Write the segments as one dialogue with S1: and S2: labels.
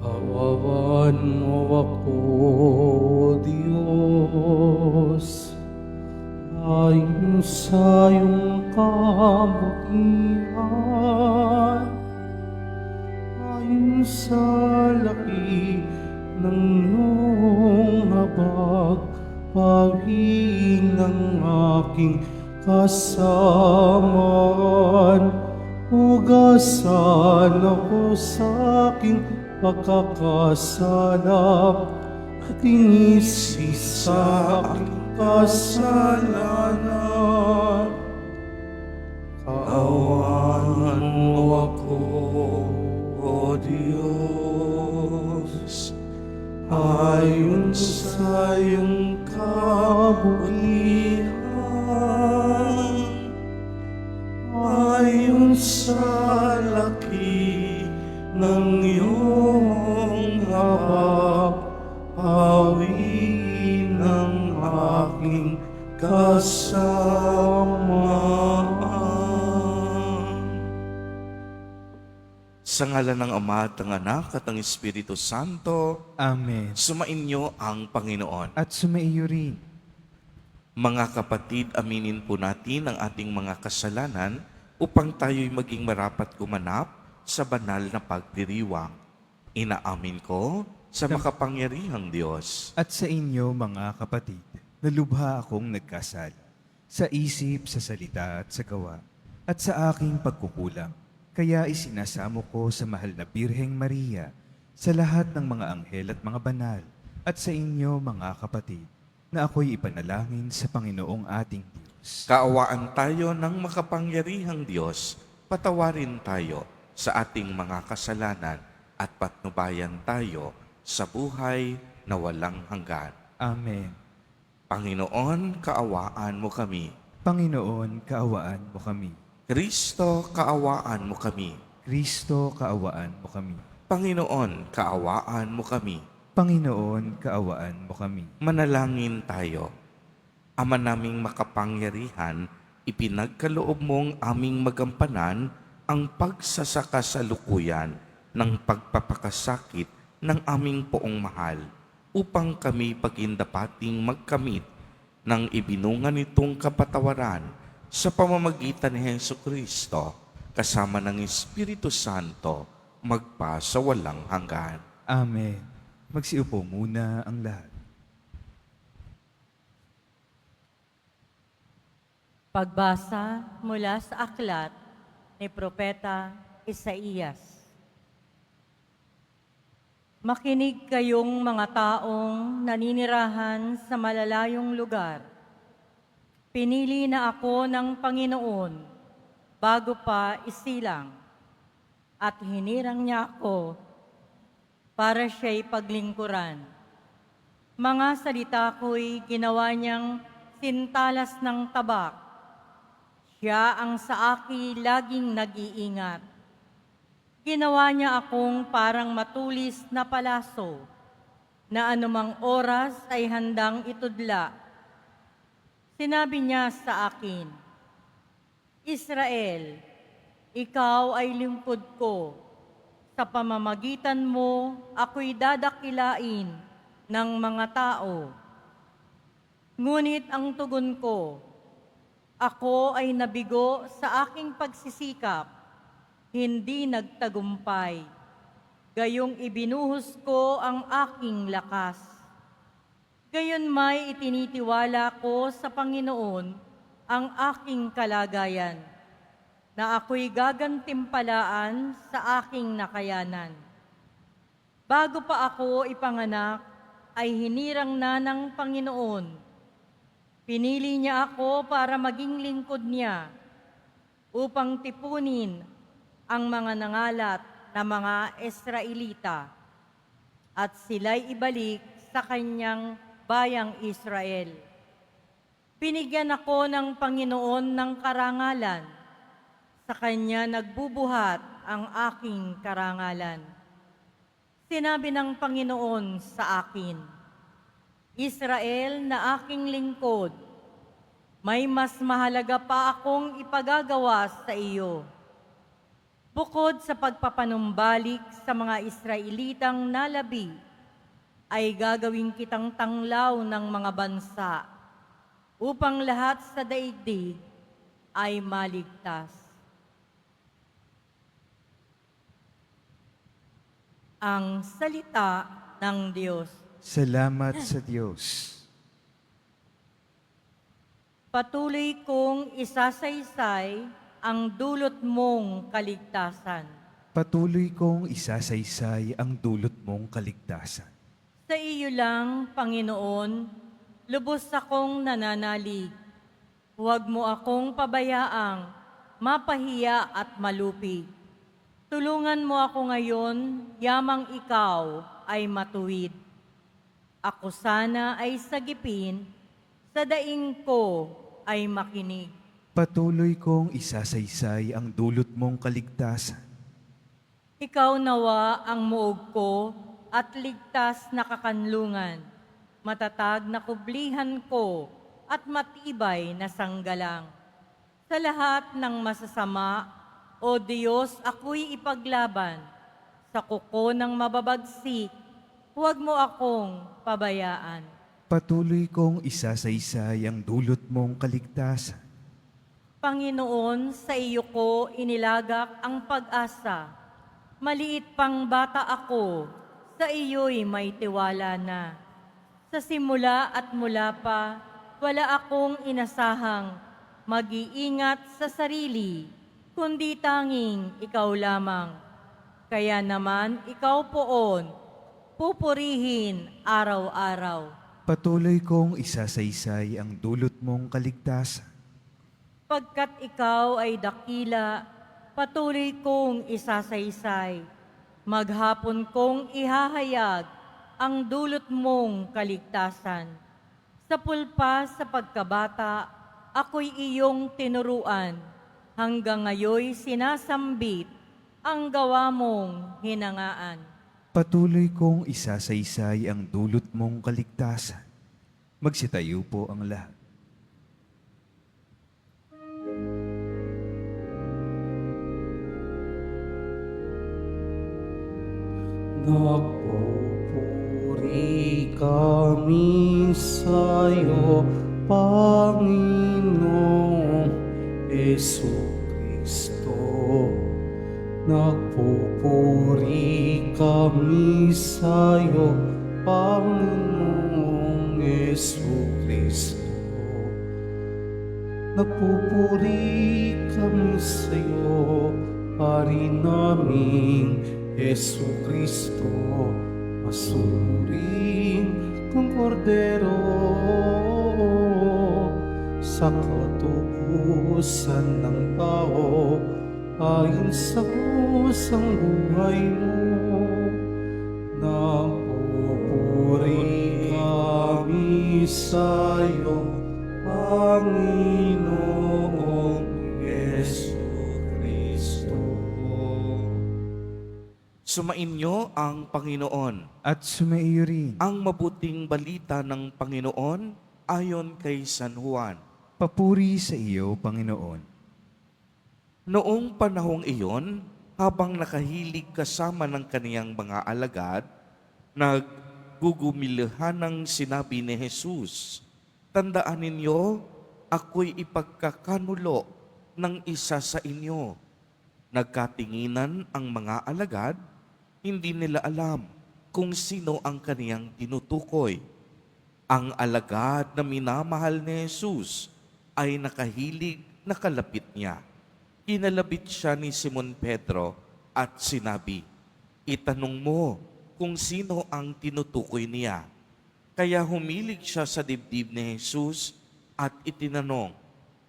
S1: Kawawan mo ako, Diyos, ayon sa iyong kabutihan, ayon sa laki ng iyong habag, pawin ng aking kasamaan. Hugasan ako sa aking pagkakasala at linisis sa aking kasalanan. Kaawaan mo ako, O Diyos, ayon sa iyong kabutihan, ayon sa laki ng iyong habag, pawin ng aking kasamaan.
S2: Sa ngalan ng Ama at ng Anak at ng Espiritu Santo,
S3: Amen.
S2: sumainyo ang Panginoon.
S3: At sumaiyo rin.
S2: Mga kapatid, aminin po natin ang ating mga kasalanan upang tayo'y maging marapat gumanap sa banal na pagdiriwang. Inaamin ko sa makapangyarihang Diyos.
S3: At sa inyo, mga kapatid, nalubha akong nagkasala sa isip, sa salita at sa gawa, at sa aking pagkukulang. Kaya isinasamo ko sa mahal na Birheng Maria, sa lahat ng mga anghel at mga banal, at sa inyo, mga kapatid, na ako'y ipanalangin sa Panginoong ating Diyos.
S2: Kaawaan tayo ng makapangyarihang Diyos, patawarin tayo sa ating mga kasalanan at patnubayan tayo sa buhay na walang hanggan.
S3: Amen.
S2: Panginoon, kaawaan mo kami.
S3: Panginoon, kaawaan mo kami.
S2: Kristo, kaawaan mo kami.
S3: Kristo, kaawaan mo kami.
S2: Panginoon, kaawaan mo kami.
S3: Panginoon, kaawaan mo kami.
S2: Manalangin tayo. Ama naming makapangyarihan, ipinagkaloob mong aming magampanan ang pagsasakasalukuyan ng pagpapakasakit ng aming poong mahal upang kami pagindapating magkamit ng ibinungan nitong kapatawaran sa pamamagitan ni Jesucristo kasama ng Espiritu Santo magpa sa walang hanggan.
S3: Amen. Magsiupo muna ang lahat.
S4: Pagbasa mula sa aklat ni Propeta Isaías. Makinig kayong mga taong naninirahan sa malalayong lugar. Pinili na ako ng Panginoon bago pa isilang at hinirang niya ako para siya'y paglingkuran. Mga salita ko'y ginawa niyang sintalas ng tabak. Siya ang sa akin laging nag-iingat. Ginawa niya akong parang matulis na palaso na anumang oras ay handang itudla. Sinabi niya sa akin, Israel, ikaw ay lingkod ko. Sa pamamagitan mo, ako'y dadakilain ng mga tao. Ngunit ang tugon ko, ako ay nabigo sa aking pagsisikap, hindi nagtagumpay. Gayong ibinuhos ko ang aking lakas. Gayon may itinitiwala ko sa Panginoon ang aking kalagayan, na ako'y gagantimpalaan sa aking nakayanan. Bago pa ako ipanganak, ay hinirang na ng Panginoon. Pinili niya ako para maging lingkod niya, upang tipunin ang mga nangalat na mga Israelita, at sila'y ibalik sa kanyang bayang Israel. Binigyan ako ng Panginoon ng karangalan, sa kanya nagbubuhat ang aking karangalan. Sinabi ng Panginoon sa akin, Israel na aking lingkod, may mas mahalaga pa akong ipagagawa sa iyo. Bukod sa pagpapanumbalik sa mga Israelitang nalabi, ay gagawin kitang tanglaw ng mga bansa upang lahat sa daigdig ay maligtas. Ang salita ng Diyos.
S3: Salamat sa Diyos.
S4: Patuloy kong isasaysay ang dulot mong kaligtasan.
S3: Patuloy kong isasaysay ang dulot mong kaligtasan.
S4: Sa iyo lang, Panginoon, lubos akong nananalig. Huwag mo akong pabayaang mapahiya at malupi. Tulungan mo ako ngayon, yamang ikaw ay matuwid. Ako sana ay sagipin, sa daing ko ay makinig.
S3: Patuloy kong isasaysay ang dulot mong kaligtasan.
S4: Ikaw nawa ang muog ko at ligtas na kakanlungan, matatag na kublihan ko at matibay na sanggalang. Sa lahat ng masasama, O Diyos, ako'y ipaglaban. Sa kuko ng mababagsik, huwag mo akong pabayaan.
S3: Patuloy kong isasaysay ang dulot mong kaligtasan.
S4: Panginoon, sa iyo ko inilagak ang pag-asa. Maliit pang bata ako, sa iyo'y may tiwala na. Sa simula at mula pa, wala akong inasahang mag-iingat sa sarili, kundi tanging ikaw lamang. Kaya naman ikaw poon, pupurihin araw-araw.
S3: Patuloy kong isasaysay ang dulot mong kaligtasan.
S4: Pagkat ikaw ay dakila, patuloy kong isasaysay. Maghapon kong ihahayag ang dulot mong kaligtasan. Sa pulpa sa pagkabata, ako'y iyong tinuruan. Hanggang ngayoy sinasambit ang gawa mong hinangaan.
S3: Patuloy kong isasaysay ang dulot mong kaligtasan. Magsitayo po ang lahat.
S1: Nagpupuri kami sa'yo, Panginoong Jesucristo. Nagpupuri kami sa'yo, Panginoong Jesucristo. Nagpupuri kami sa'yo, Pari naming Jesucristo, masunurin kang kordero sa katubusan ng tao, ayon sa kusang buhay mo. Nagpupuri kami sa'yo, Panginoong Jesucristo.
S2: Sumainyo ang Panginoon.
S3: At sumaiyo rin.
S2: Ang mabuting balita ng Panginoon ayon kay San Juan.
S3: Papuri sa iyo, Panginoon.
S2: Noong panahong iyon, habang nakahilig kasama ng kaniyang mga alagad, naggugumilihan ng sinabi ni Jesus, "Tandaan ninyo, ako'y ipagkakanulo ng isa sa inyo." Nagkatinginan ang mga alagad, hindi nila alam kung sino ang kaniyang tinutukoy. Ang alagad na minamahal ni Jesus ay nakahilig na kalapit niya. Kinalapit siya ni Simon Pedro at sinabi, "Itanong mo kung sino ang tinutukoy niya." Kaya humilig siya sa dibdib ni Jesus at itinanong,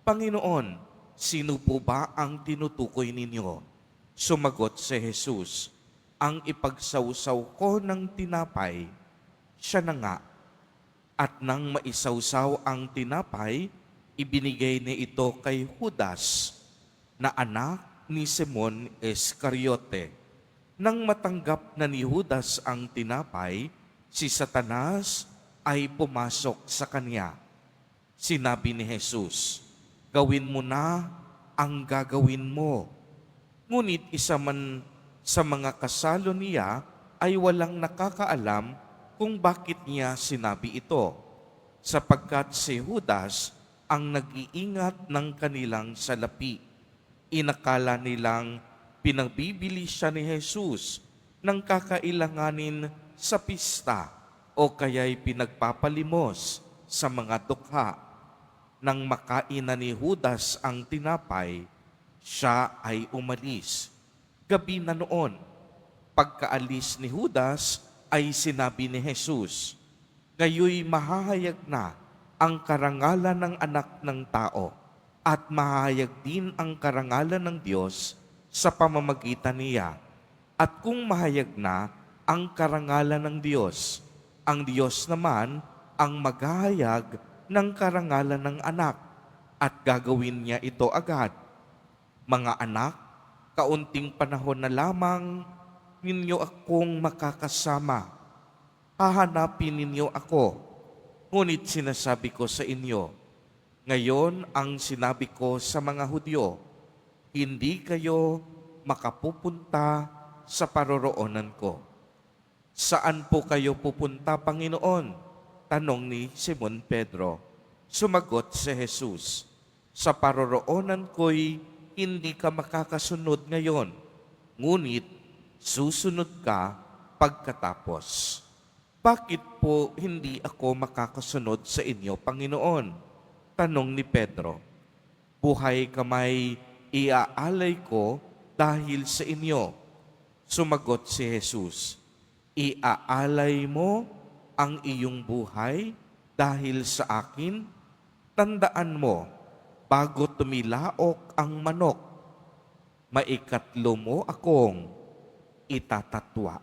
S2: "Panginoon, sino po ba ang tinutukoy ninyo?" Sumagot si Jesus, "Ang ipagsawsaw ko ng tinapay, siya na nga." At nang maisawsaw ang tinapay, ibinigay ni ito kay Judas, na anak ni Simon Iscariote. Nang matanggap na ni Judas ang tinapay, si Satanas ay pumasok sa kanya. Sinabi ni Jesus, "Gawin mo na ang gagawin mo." Ngunit isa man sa mga kasalo niya ay walang nakakaalam kung bakit niya sinabi ito, sapagkat si Judas ang nag-iingat ng kanilang salapi. Inakala nilang pinagbibili siya ni Jesus ng kakailanganin sa pista o kaya'y pinagpapalimos sa mga dukha. Nang makain na ni Judas ang tinapay, siya ay umalis. Gabi na noon, pagkaalis ni Judas ay sinabi ni Jesus, "Kayo'y mahahayag na ang karangalan ng anak ng tao at mahahayag din ang karangalan ng Diyos sa pamamagitan niya. At kung mahayag na ang karangalan ng Diyos, ang Diyos naman ang maghahayag ng karangalan ng anak at gagawin niya ito agad. Mga anak, kaunting panahon na lamang ninyo akong makakasama. Hahanapin ninyo ako. Ngunit sinasabi ko sa inyo, ngayon ang sinabi ko sa mga Hudyo, hindi kayo makapupunta sa paroroonan ko." "Saan po kayo pupunta, Panginoon?" tanong ni Simon Pedro. Sumagot si Jesus, "Sa paroroonan ko'y hindi ka makakasunod ngayon, ngunit susunod ka pagkatapos." "Bakit po hindi ako makakasunod sa inyo, Panginoon?" tanong ni Pedro. "Buhay kamay iaalay ko dahil sa inyo." Sumagot si Jesus, "Iaalay mo ang iyong buhay dahil sa akin? Tandaan mo, bago tumilaok ang manok, maikatlo mo akong itatatwa."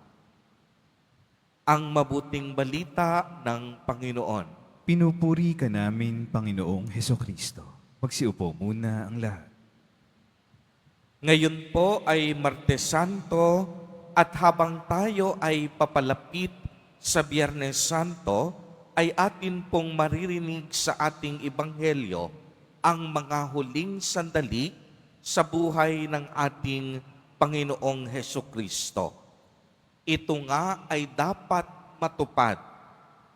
S2: Ang mabuting balita ng Panginoon.
S3: Pinupuri ka namin, Panginoong Hesukristo. Magsiupo muna ang lahat.
S2: Ngayon po ay Martes Santo at habang tayo ay papalapit sa Biyernes Santo, ay atin pong maririnig sa ating Ebanghelyo ang mga huling sandali sa buhay ng ating Panginoong Hesukristo. Ito nga ay dapat matupad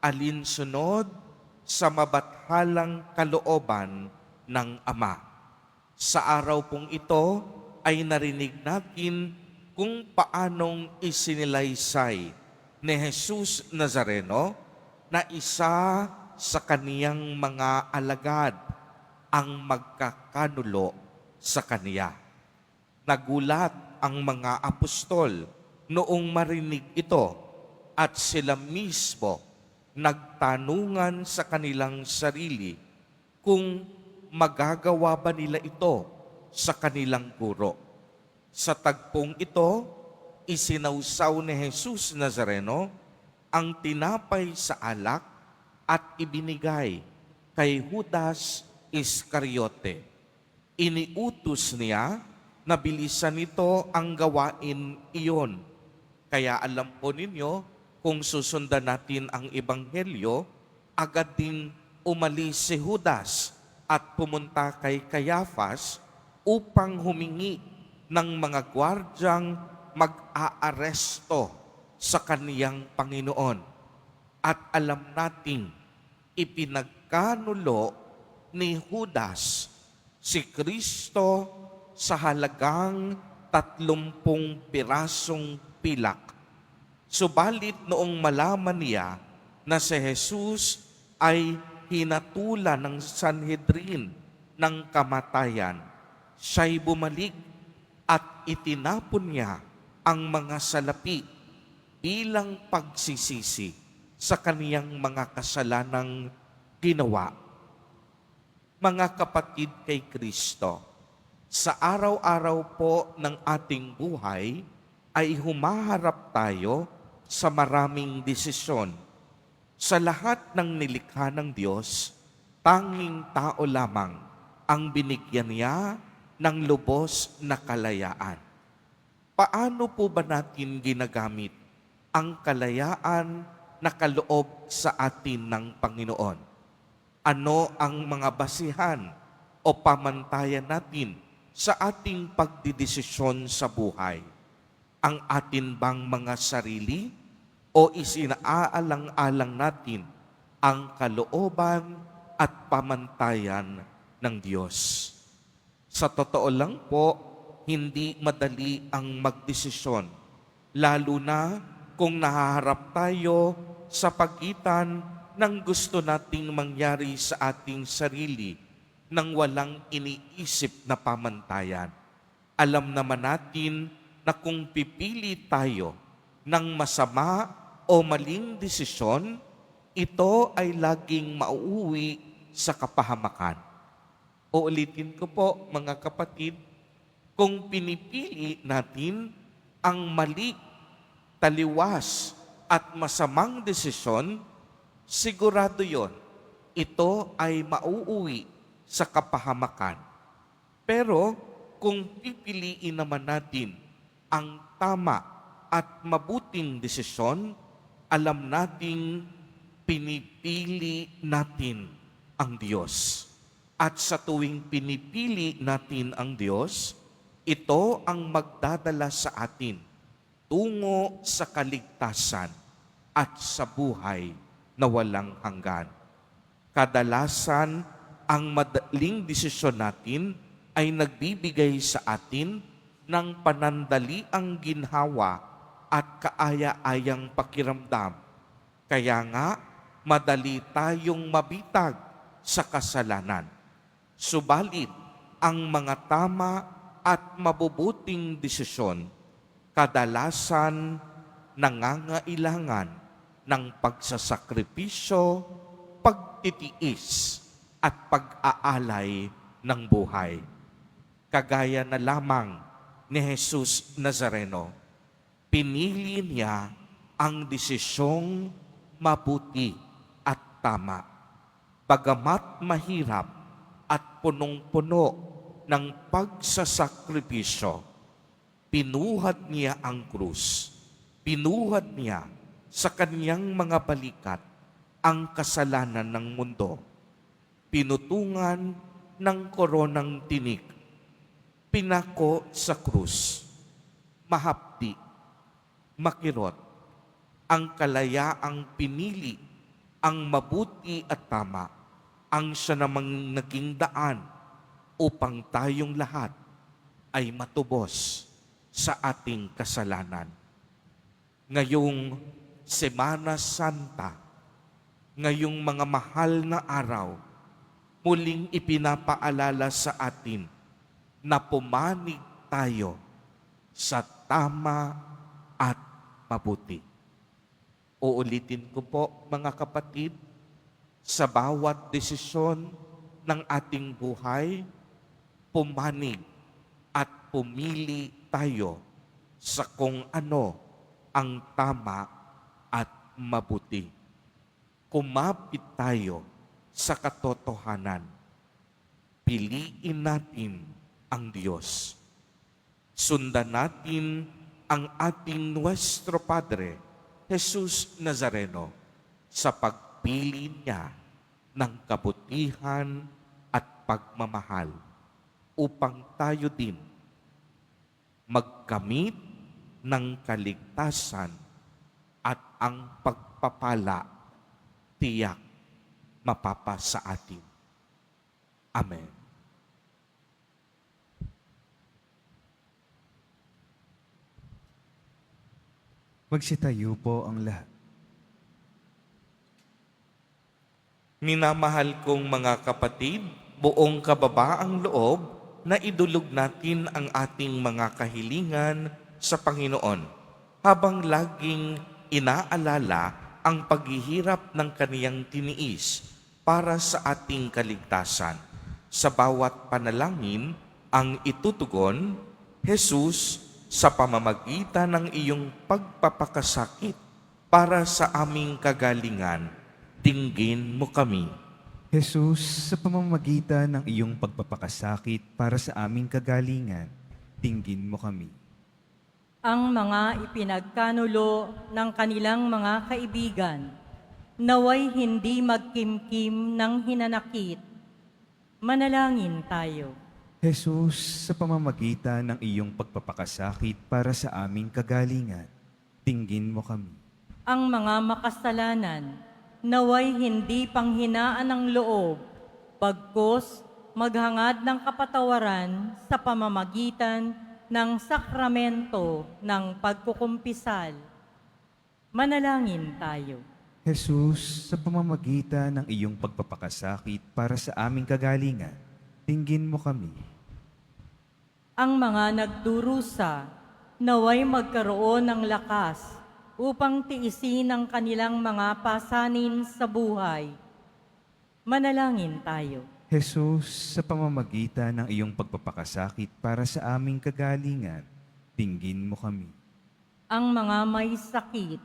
S2: alinsunod sa mabathalang kalooban ng Ama. Sa araw pong ito ay narinig natin kung paanong isinilaysay ni Jesus Nazareno na isa sa kaniyang mga alagad ang magkakanulo sa kaniya. Nagulat ang mga apostol noong marinig ito at sila mismo nagtanungan sa kanilang sarili kung magagawa ba nila ito sa kanilang guro. Sa tagpong ito, isinawsaw ni Jesus Nazareno ang tinapay sa alak at ibinigay kay Judas Iscariote. Iniutos niya na bilisan nito ang gawain iyon. Kaya alam po ninyo, kung susundan natin ang Ebanghelyo, agad ding umalis si Judas at pumunta kay Caiaphas upang humingi ng mga gwardyang mag-aaresto sa kaniyang Panginoon. At alam nating ipinagkanulo ni Judas si Kristo sa halagang 30 pirasong pilak. Subalit noong malaman niya na si Jesus ay hinatulan ng Sanhedrin ng kamatayan, siya'y bumalik at itinapon niya ang mga salapi bilang pagsisisi sa kaniyang mga kasalanang ginawa. Mga kapatid kay Kristo, sa araw-araw po ng ating buhay ay humaharap tayo sa maraming desisyon. Sa lahat ng nilikha ng Diyos, tanging tao lamang ang binigyan niya ng lubos na kalayaan. Paano po ba natin ginagamit ang kalayaan na kaloob sa atin ng Panginoon? Ano ang mga basihan o pamantayan natin sa ating pagdidesisyon sa buhay? Ang atin bang mga sarili o isinaalang-alang natin ang kalooban at pamantayan ng Diyos? Sa totoo lang po, hindi madali ang magdesisyon, lalo na kung nahaharap tayo sa pagitan ng gusto nating mangyari sa ating sarili nang walang iniisip na pamantayan. Alam naman natin na kung pipili tayo ng masama o maling desisyon, ito ay laging mauuwi sa kapahamakan. Uulitin ko po mga kapatid, kung pinipili natin ang mali, taliwas at masamang desisyon, sigurado yon, ito ay mauuwi sa kapahamakan. Pero kung pipiliin naman natin ang tama at mabuting desisyon, alam nating pinipili natin ang Diyos. At sa tuwing pinipili natin ang Diyos, ito ang magdadala sa atin tungo sa kaligtasan at sa buhay na walang hanggan. Kadalasan, ang madaling desisyon natin ay nagbibigay sa atin ng panandaliang ginhawa at kaaya-ayang pakiramdam. Kaya nga, madali tayong mabitag sa kasalanan. Subalit, ang mga tama at mabubuting desisyon kadalasan nangangailangan ng pagsasakripisyo, pagtitiis, at pag-aalay ng buhay. Kagaya na lamang ni Jesus Nazareno, pinili niya ang desisyong mabuti at tama. Bagamat mahirap at punong-puno ng pagsasakripisyo, pinuhat niya ang krus. Pinuhat niya sa kanyang mga balikat ang kasalanan ng mundo. Pinutungan ng koronang tinik. Pinako sa krus. Mahapdi, makirot, ang kalayaang pinili, ang mabuti at tama, ang siya namang naging daan upang tayong lahat ay matubos sa ating kasalanan. Ngayong Semana Santa, ngayong mga mahal na araw, muling ipinapaalala sa atin na pumanig tayo sa tama at mabuti. Uulitin ko po mga kapatid, sa bawat desisyon ng ating buhay, pumanig at pumili tayo sa kung ano ang tama at mabuti. Kumapit tayo sa katotohanan. Piliin natin ang Diyos. Sundan natin ang ating Nuestro Padre, Jesus Nazareno, sa pagpili niya ng kabutihan at pagmamahal upang tayo din magkamit ng kaligtasan at ang pagpapala tiyak mapapa sa atin. Amen.
S3: Magsitayo po ang lahat.
S2: Minamahal kong mga kapatid, buong kababaang loob na idulog natin ang ating mga kahilingan sa Panginoon habang laging inaalala ang paghihirap ng kaniyang tiniis para sa ating kaligtasan. Sa bawat panalangin ang itutugon, Jesus, sa pamamagitan ng iyong pagpapakasakit para sa aming kagalingan, dinggin mo kami.
S3: Jesus, sa pamamagitan ng iyong pagpapakasakit para sa aming kagalingan, dinggin mo kami.
S4: Ang mga ipinagkanulo ng kanilang mga kaibigan, naway hindi magkimkim ng hinanakit. Manalangin tayo.
S3: Jesus, sa pamamagitan ng iyong pagpapakasakit para sa aming kagalingan, dinggin mo kami.
S4: Ang mga makasalanan, naway hindi panghinaan ng loob, bagkus maghangad ng kapatawaran sa pamamagitan ng sakramento ng pagkukumpisal. Manalangin tayo.
S3: Jesus, sa pamamagitan ng iyong pagpapakasakit para sa aming kagalingan, dinggin mo kami.
S4: Ang mga nagdurusa, naway magkaroon ng lakas upang tiisin ang kanilang mga pasanin sa buhay. Manalangin tayo.
S3: Jesus, sa pamamagitan ng iyong pagpapakasakit para sa aming kagalingan, dinggin mo kami.
S4: Ang mga may sakit,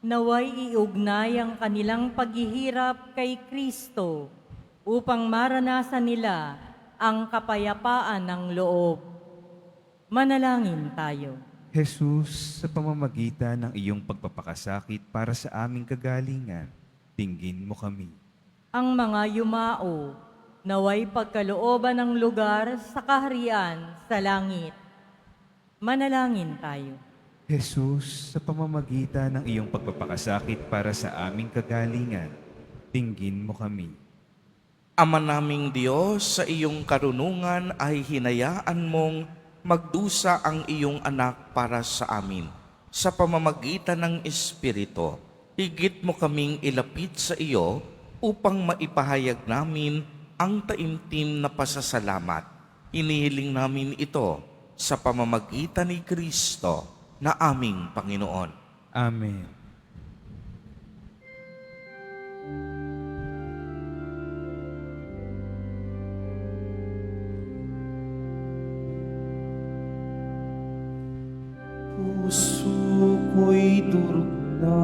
S4: naway iugnay ang kanilang paghihirap kay Kristo upang maranasan nila ang kapayapaan ng loob. Manalangin tayo.
S3: Jesus, sa pamamagitan ng iyong pagpapakasakit para sa aming kagalingan, dinggin mo kami.
S4: Ang mga yumao, naway pagkalooban ng lugar sa kaharian sa langit. Manalangin tayo.
S3: Jesus, sa pamamagitan ng iyong pagpapakasakit para sa aming kagalingan, dinggin mo kami.
S2: Ama naming Diyos, sa iyong karunungan ay hinayaan mong magdusa ang iyong anak para sa amin. Sa pamamagitan ng Espiritu, higit mo kaming ilapit sa iyo upang maipahayag namin ang taimtim na pasasalamat. Inihiling namin ito sa pamamagitan ni Kristo na aming Panginoon.
S3: Amen.
S1: Puso ko'y durog na,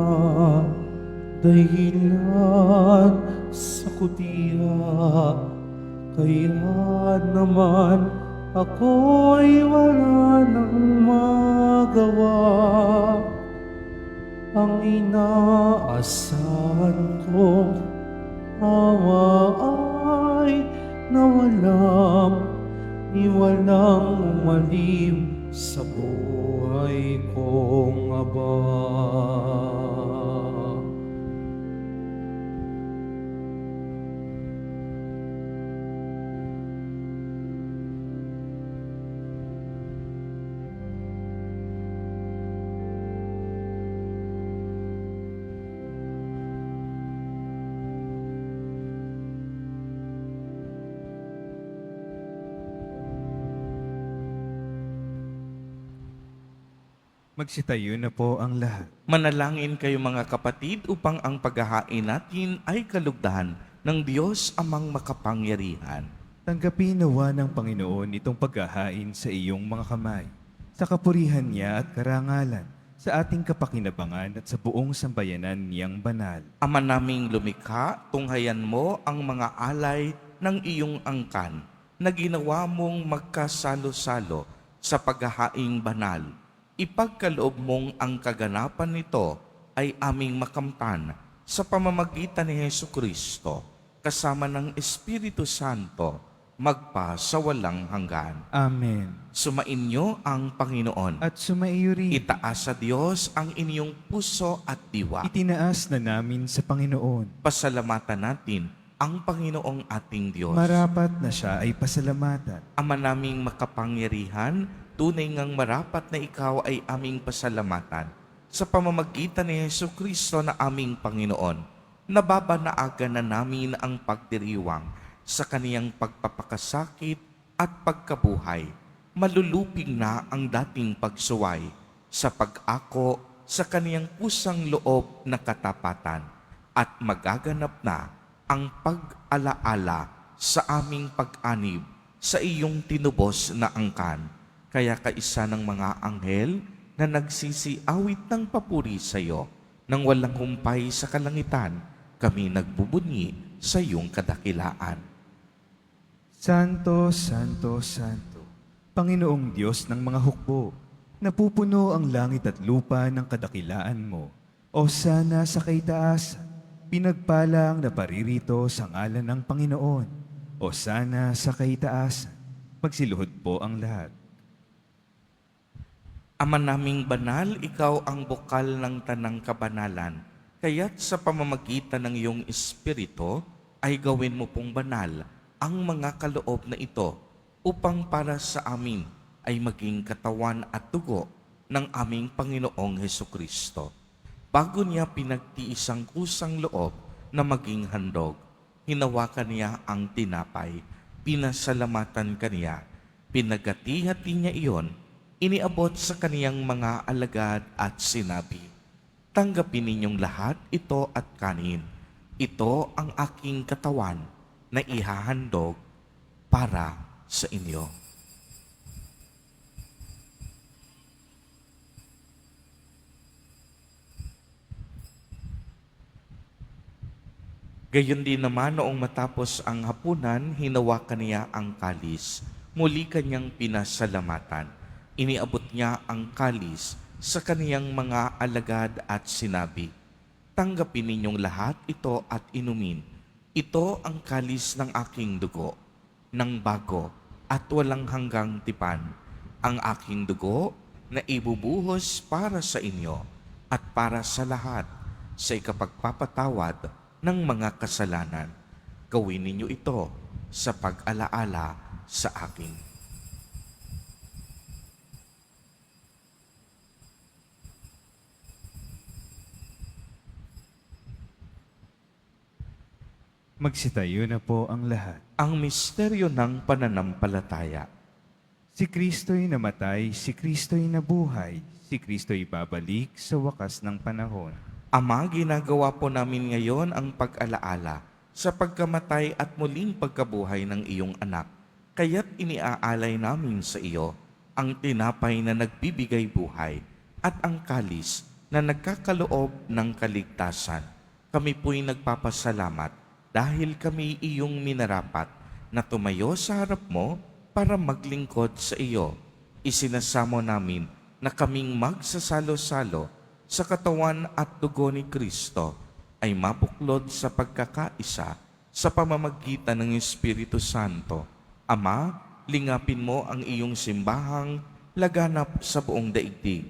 S1: dahilan sa kudiya. Kaya naman ako'y wala nang magawa. Ang inaasahan kong awa ay nawalang umalim sa buhay kong aba.
S3: Magsitayo na po ang lahat.
S2: Manalangin kayo mga kapatid upang ang paghahain natin ay kalugdan ng Diyos amang makapangyarihan.
S3: Tanggapin nawa ng Panginoon itong paghahain sa iyong mga kamay, sa kapurihan niya at karangalan, sa ating kapakinabangan at sa buong sambayanan niyang banal.
S2: Ama naming lumikha, tunghayan mo ang mga alay ng iyong angkan na ginawa mong magkasalo-salo sa paghahaing banal. Ipagkaloob mong ang kaganapan nito ay aming makamtan sa pamamagitan ni Jesucristo, kasama ng Espiritu Santo, magpa sa walang hanggan.
S3: Amen.
S2: Sumainyo ang Panginoon.
S3: At sumaiyo rin.
S2: Itaas sa Diyos ang inyong puso at diwa.
S3: Itinaas na namin sa Panginoon.
S2: Pasalamatan natin ang Panginoong ating Diyos.
S3: Marapat na siya ay pasalamatan.
S2: Ama naming makapangyarihan, tunay ngang marapat na ikaw ay aming pasalamatan sa pamamagitan ni Jesucristo na aming Panginoon. Nababanaagan na namin ang pagdiriwang sa kaniyang pagpapakasakit at pagkabuhay. Maluluping na ang dating pagsuway sa pag-ako sa kaniyang pusang loob na katapatan at magaganap na ang pag-alaala sa aming pag-anib sa iyong tinubos na angkan. Kaya kaisa ng mga anghel na nagsisiawit ng papuri sa iyo, nang walang humpay sa kalangitan, kami nagbubunyi sa iyong kadakilaan.
S3: Santo, Santo, Santo, Panginoong Diyos ng mga hukbo, napupuno ang langit at lupa ng kadakilaan mo. O sana sa kaitaasan, pinagpala ang naparirito sa ngalan ng Panginoon. O sana sa kaitaasan, Magsiluhod po ang lahat.
S2: Ama naming banal, ikaw ang bukal ng tanang kabanalan. Kaya't sa pamamagitan ng iyong Espiritu, ay gawin mo pong banal ang mga kaloob na ito upang para sa amin ay maging katawan at dugo ng aming Panginoong Hesukristo. Bago niya pinagtiis ang kusang loob na maging handog, hinawakan niya ang tinapay, pinasalamatan kaniya, pinagati-hati niya iyon, iniabot sa kaniyang mga alagad at sinabi, "Tanggapin ninyong lahat ito at kanin. Ito ang aking katawan na ihahandog para sa inyo." Gayon din naman noong matapos ang hapunan, hinawakan niya ang kalis. Muli kanyang pinasalamatan. Iniabot niya ang kalis sa kaniyang mga alagad at sinabi, "Tanggapin ninyong lahat ito at inumin. Ito ang kalis ng aking dugo, ng bago at walang hanggang tipan. Ang aking dugo na ibubuhos para sa inyo at para sa lahat sa ikapagpapatawad ng mga kasalanan. Gawin ninyo ito sa pag-alaala sa akin."
S3: Magsitayo na po ang lahat.
S2: Ang misteryo ng pananampalataya.
S3: Si Kristo'y namatay, si Kristo'y nabuhay, si Kristo'y babalik sa wakas ng panahon.
S2: Ama, ginagawa po namin ngayon ang pag-alaala sa pagkamatay at muling pagkabuhay ng iyong anak. Kaya't iniaalay namin sa iyo ang tinapay na nagbibigay buhay at ang kalis na nagkakaloob ng kaligtasan. Kami po'y nagpapasalamat dahil kami iyong minarapat na tumayo sa harap mo para maglingkod sa iyo. Isinasamo namin na kaming magsasalo-salo sa katawan at dugo ni Kristo ay mabuklod sa pagkakaisa sa pamamagitan ng Espiritu Santo. Ama, lingapin mo ang iyong simbahang laganap sa buong daigdig.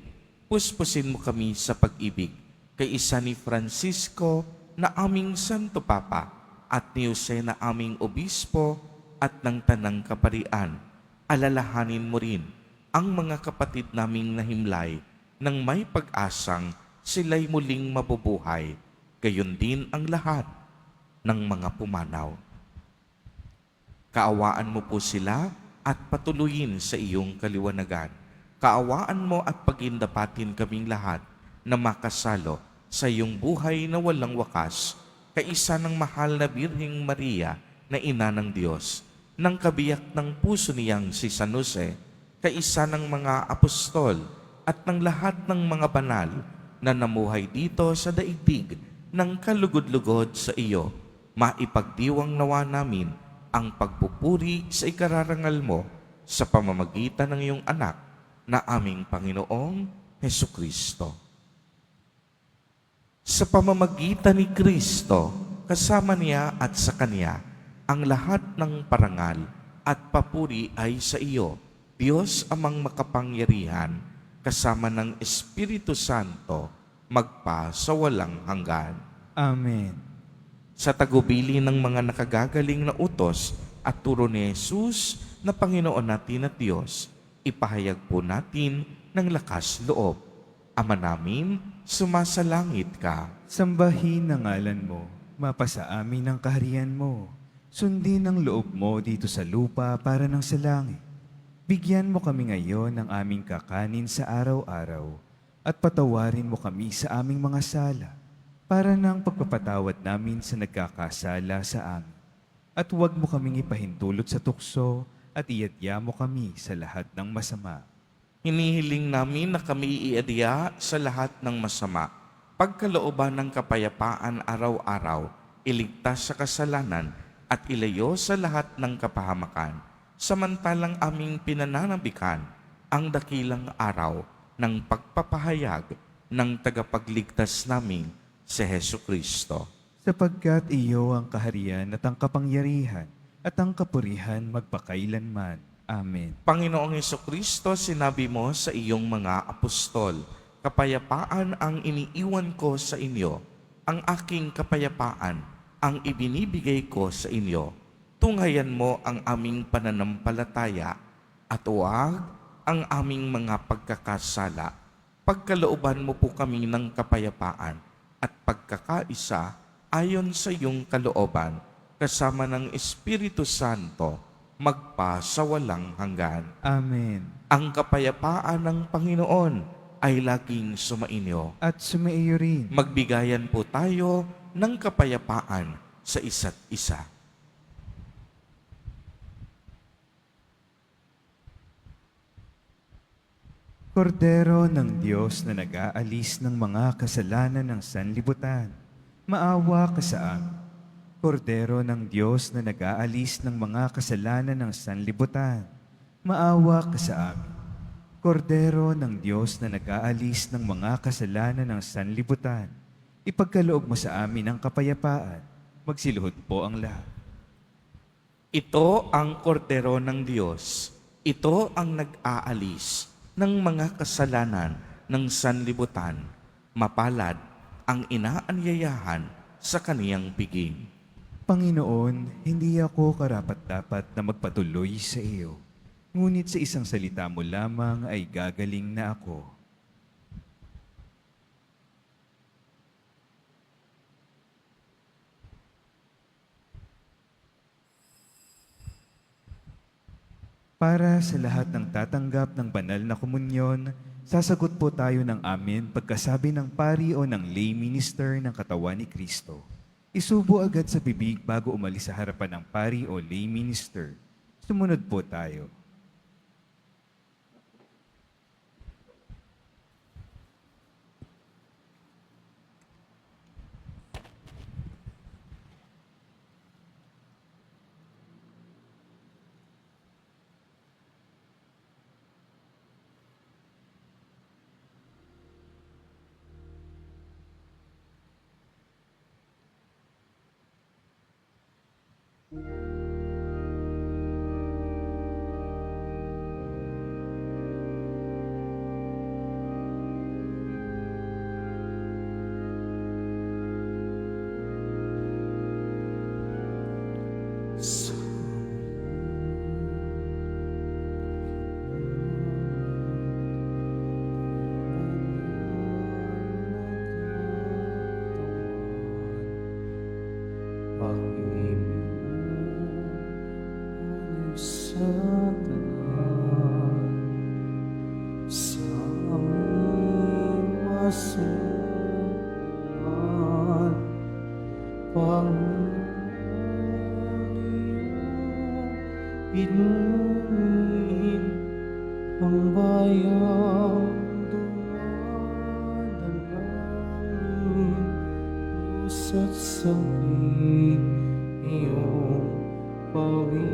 S2: Puspusin mo kami sa pag-ibig kay isa ni Francisco na aming Santo Papa at ni Jose na aming Obispo at ng Tanang Kaparian. Alalahanin mo rin ang mga kapatid naming nahimlay nang may pag-asang sila'y muling mabubuhay. Gayon din ang lahat ng mga pumanaw. Kaawaan mo po sila at patuloyin sa iyong kaliwanagan. Kaawaan mo at pagindapatin kaming lahat na makasalo sa iyong buhay na walang wakas, kaisa ng mahal na Birheng Maria na Ina ng Diyos, ng kabiyak ng puso niyang si San Jose, kaisa ng mga apostol at ng lahat ng mga banal na namuhay dito sa daigdig ng kalugod-lugod sa iyo. Maipagdiwang nawa namin ang pagpupuri sa ikararangal mo sa pamamagitan ng iyong anak na aming Panginoong Hesukristo. Sa pamamagitan ni Kristo, kasama niya at sa Kanya, ang lahat ng parangal at papuri ay sa iyo, Diyos amang makapangyarihan, kasama ng Espiritu Santo, magpa sa walang hanggan.
S3: Amen.
S2: Sa tagubili ng mga nakagagaling na utos at turo ni Jesus na Panginoon natin at Diyos, ipahayag po natin ng lakas loob. Ama namin, sumasalangit ka.
S3: Sambahin ang ngalan mo, mapasa amin ang kaharian mo. Sundin ang loob mo dito sa lupa para ng sa langit. Bigyan mo kami ngayon ng aming kakanin sa araw-araw at patawarin mo kami sa aming mga sala para ng pagpapatawad namin sa nagkakasala sa amin. At huwag mo kaming ipahintulot sa tukso at iadya mo kami sa lahat ng masama.
S2: Hinihiling namin na kami iadya sa lahat ng masama, pagkalooban ng kapayapaan araw-araw, iligtas sa kasalanan at ilayo sa lahat ng kapahamakan, samantalang aming pinananabikan ang dakilang araw ng pagpapahayag ng tagapagligtas namin si Hesukristo.
S3: Sapagkat iyo ang kaharian at ang kapangyarihan at ang kapurihan magpakailanman. Amen.
S2: Panginoong Kristo, sinabi mo sa iyong mga apostol, kapayapaan ang iniiwan ko sa inyo, ang aking kapayapaan ang ibinibigay ko sa inyo. Tunghayan mo ang aming pananampalataya at huwag ang aming mga pagkakasala. Pagkalooban mo po kami ng kapayapaan at pagkakaisa ayon sa iyong kalooban, kasama ng Espiritu Santo, magpa sa walang hanggan.
S3: Amen.
S2: Ang kapayapaan ng Panginoon ay laging sumainyo.
S3: At sumaiyo rin.
S2: Magbigayan po tayo ng kapayapaan sa isa't isa.
S3: Kordero ng Diyos na nag-aalis ng mga kasalanan ng sanlibutan, maawa ka sa amin. Kordero ng Diyos na nag-aalis ng mga kasalanan ng sanlibutan, maawa ka sa amin. Kordero ng Diyos na nag-aalis ng mga kasalanan ng sanlibutan, ipagkaloob mo sa amin ang kapayapaan. Magsiluhod po ang lahat.
S2: Ito ang kordero ng Diyos. Ito ang nag-aalis ng mga kasalanan ng sanlibutan. Mapalad ang inaanyayahan sa kaniyang piging.
S3: Panginoon, hindi ako karapat-dapat na magpatuloy sa iyo. Ngunit sa isang salita mo lamang ay gagaling na ako. Para sa lahat ng tatanggap ng banal na komunyon, sasagot po tayo ng amen pagkasabi ng pari o ng lay minister ng katawan ni Kristo. Isubo agad sa bibig bago umalis sa harapan ng pari o lay minister. Sumunod po tayo.
S1: Inumin ang bayang dumadalangin, puso't sakit iyong pawin,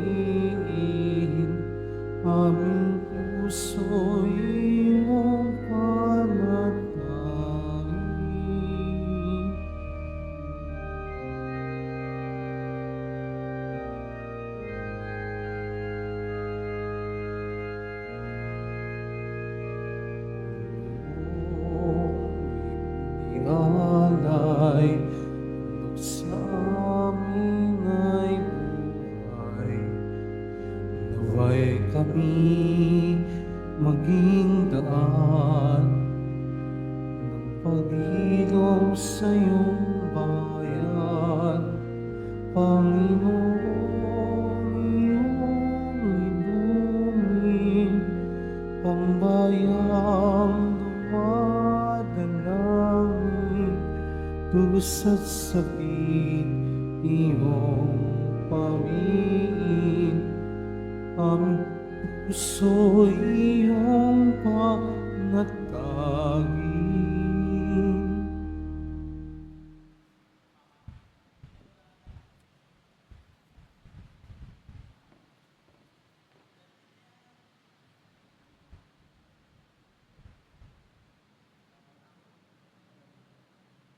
S1: aming puso iyong panatangin. Alay, sa amin ay buhay. Naway kami maging daan ng pag-ilog sa iyong bayan. Panginoon, iyong inumin ang bayang dumadalangin, dusa't sakit iyong pamiin, ang puso iyong panatagin.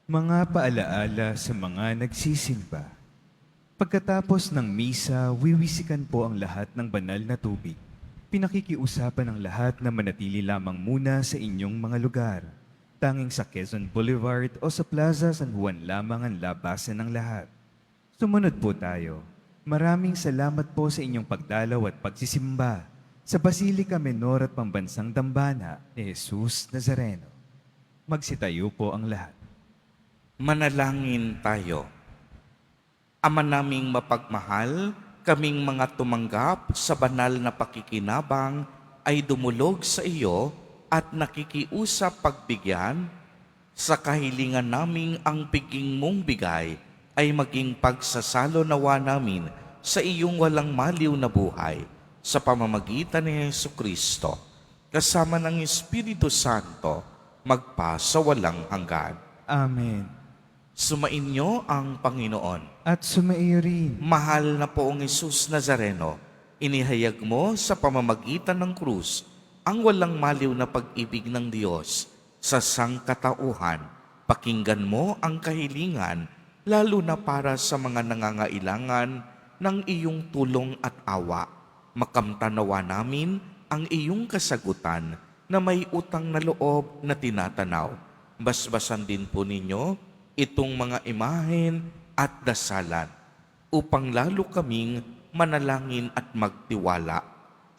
S3: Mga paalaala sa mga nagsisimba. Pagkatapos ng misa, wiwisikan po ang lahat ng banal na tubig. Pinakikiusapan ng lahat na manatili lamang muna sa inyong mga lugar. Tanging sa Quezon Boulevard o sa Plaza San Juan lamang ang labasan ng lahat. Sumunod po tayo. Maraming salamat po sa inyong pagdalaw at pagsisimba sa Basilica Menor at Pambansang Dambana ni Jesus Nazareno. Magsitayo po ang lahat.
S2: Manalangin tayo. Ama naming mapagmahal, kaming mga tumanggap sa banal na pakikinabang ay dumulog sa iyo at nakikiusap pagbigyan. Sa kahilingan naming ang piging mong bigay ay maging pagsasalo nawa namin sa iyong walang maliw na buhay sa pamamagitan ni Jesucristo, kasama ng Espiritu Santo, magpa sa walang hanggan.
S3: Amen.
S2: Sumainyo ang Panginoon.
S3: At sumaiyo rin.
S2: Mahal na poong Jesus Nazareno, inihayag mo sa pamamagitan ng krus ang walang maliw na pag-ibig ng Diyos sa sangkatauhan. Pakinggan mo ang kahilingan, lalo na para sa mga nangangailangan ng iyong tulong at awa. Makamtanawa namin ang iyong kasagutan na may utang na loob na tinatanaw. Basbasan din po ninyo itong mga imahen at dasalan upang lalo kaming manalangin at magtiwala.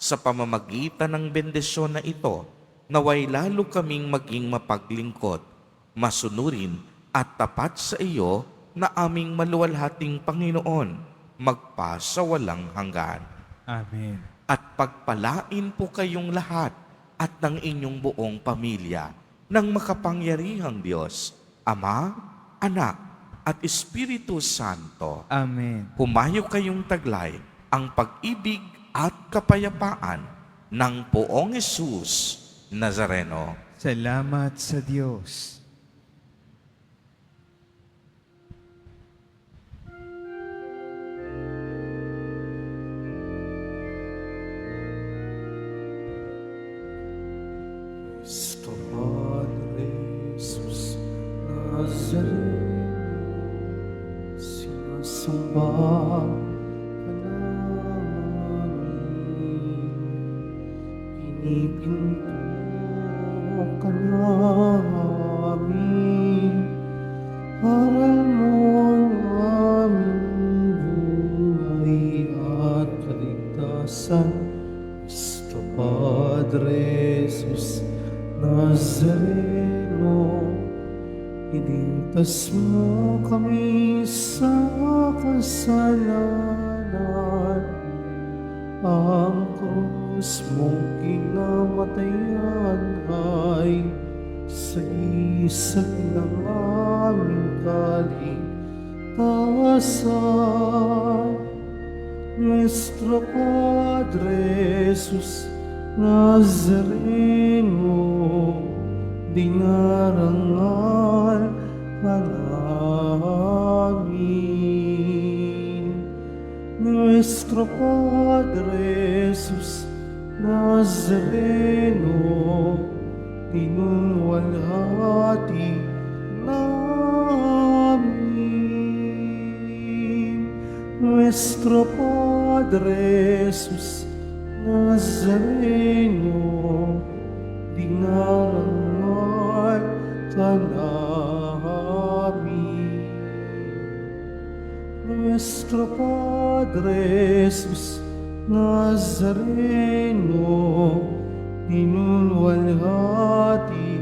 S2: Sa pamamagitan ng bendisyon na ito, naway lalo kaming maging mapaglingkod, masunurin at tapat sa iyo na aming maluwalhating Panginoon, magpa sa walang hanggan.
S3: Amen.
S2: At pagpalain po kayong lahat at ng inyong buong pamilya ng makapangyarihang Diyos, Ama, Anak, at Espiritu Santo.
S3: Amen.
S2: Humayo kayong taglay ang pag-ibig at kapayapaan ng poong Jesus Nazareno.
S3: Salamat sa Diyos.
S1: Cristo Padre Jesus Nazareno, sinasamba ka namin, pinipinto ka namin, aral mo ang aming buhay at kaligtasan. Cristo Padre Jesus Nazareno, iligtas mo kami sa kasalanan. Ang krus mong kinamatayan ay sagisag ng aming kaligtasan. Nuestro Padre Jesus Nazareno, dinarangal ka namin. Nuestro Padre Jesus Nazareno, dinunwalhati namin. Nuestro Padre Jesus Nazareno, dinarangal ka namin. Nuestro Padre Jesus Nazareno, dinunwalhati